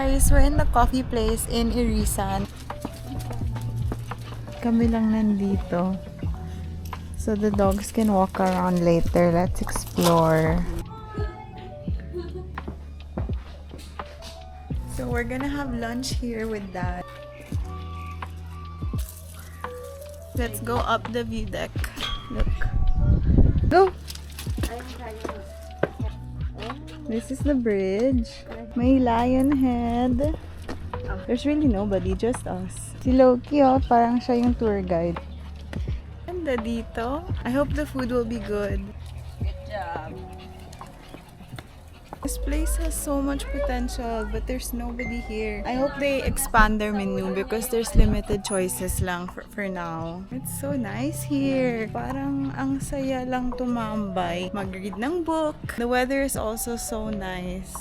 guys, we're in the coffee place in Irisan. Kami lang nandito. So the dogs can walk around later. Let's explore. So we're gonna have lunch here with Dad. Let's go up the view deck. Look. Go! This is the bridge. May lion head. There's really nobody, just us. Si Loki, oh, parang siya yung tour guide. Ganda dito. I hope the food will be good. Good job. This place has so much potential, but there's nobody here. I hope they expand their menu because there's limited choices lang for now. It's so nice here. Parang ang saya lang tumambay. Mag-read ng book. The weather is also so nice.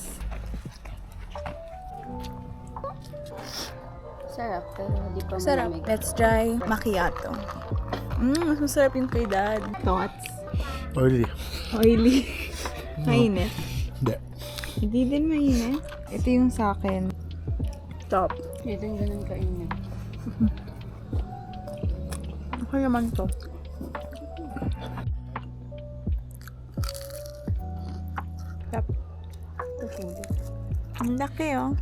Sarap, pero hindi pa Sarap. malamig. Let's try macchiato. Mas masarap yung kay Dad. Thoughts? Oily. Oily. Mainit. Hindi. Hindi din mainit. Ito yung sa akin. Top. Ito yung ganun kainin. Okay naman to. Top. Ang laki oh.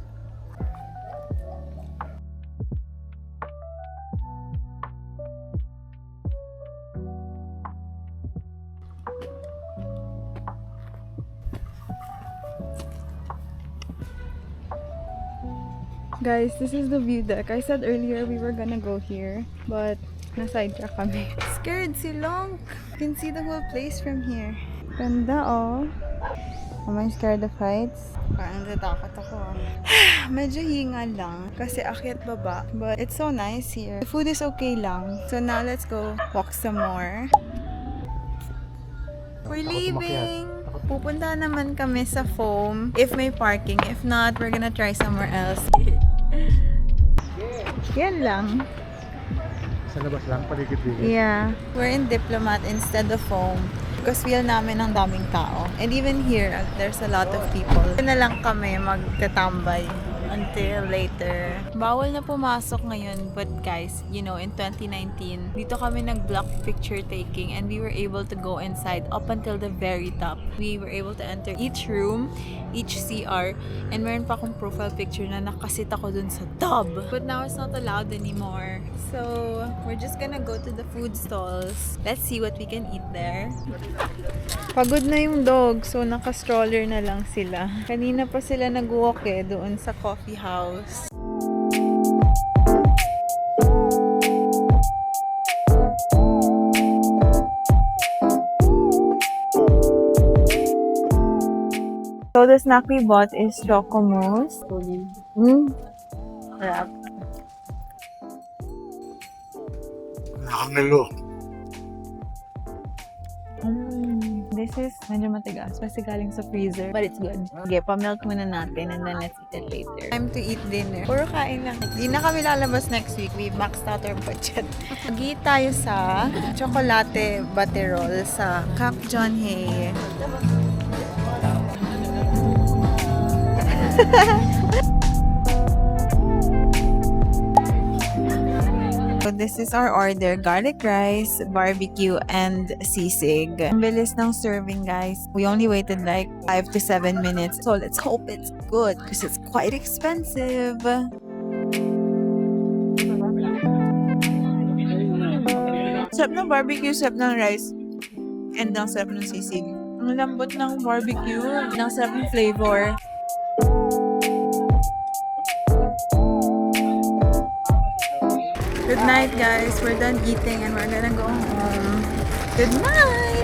Guys, this is the view deck. I said earlier we were gonna go here, but na-sidetrack kami. Scared si Long! You can see the whole place from here. Ganda oh. Am I scared of heights? Parang natakot ako. Medyo hingal lang kasi akyat baba. But it's so nice here. The food is okay lang. So now let's go walk some more. We're leaving! Pupunta naman kami sa foam if may parking. If not, we're gonna try somewhere else. Yan lang. Sa labas lang, paligid-ligid. Yeah. We're in Diplomat instead of foam. Because feel namin ang daming tao. And even here, there's a lot of people. Ito na lang kami magtatambay until later. Bawal na pumasok ngayon, but guys, you know, in 2019, dito kami nag-block picture taking and we were able to go inside up until the very top. We were able to enter each room, each CR, and meron pa akong profile picture na nakasit ako dun sa tub. But now it's not allowed anymore. So, we're just gonna go to the food stalls. Let's see what we can eat there. Pagod na yung dog, so naka-stroller na lang sila. Kanina pa sila nag-walk doon sa coffee house. So the snack we bought is Choco Mousse. Sarap. Nakangalo. This is medyo matigas kasi galing sa freezer, but it's good. Okay, pa-melt muna natin and then let's eat it later. Time to eat dinner. Puro kain lang. Di na kami lalabas next week. We maxed out our budget. Mag-eat tayo sa chocolate batterol sa Kak John Hay. So this is our order, garlic rice, barbecue, and sisig. Ang bilis ng serving, guys. We only waited like 5 to 7 minutes. So let's hope it's good because it's quite expensive. Sarap ng barbecue, sarap ng rice, and ang sarap ng sisig. Ang lambot ng barbecue, ang sarap ng flavor. Good night, guys. We're done eating and we're gonna go home. Good night!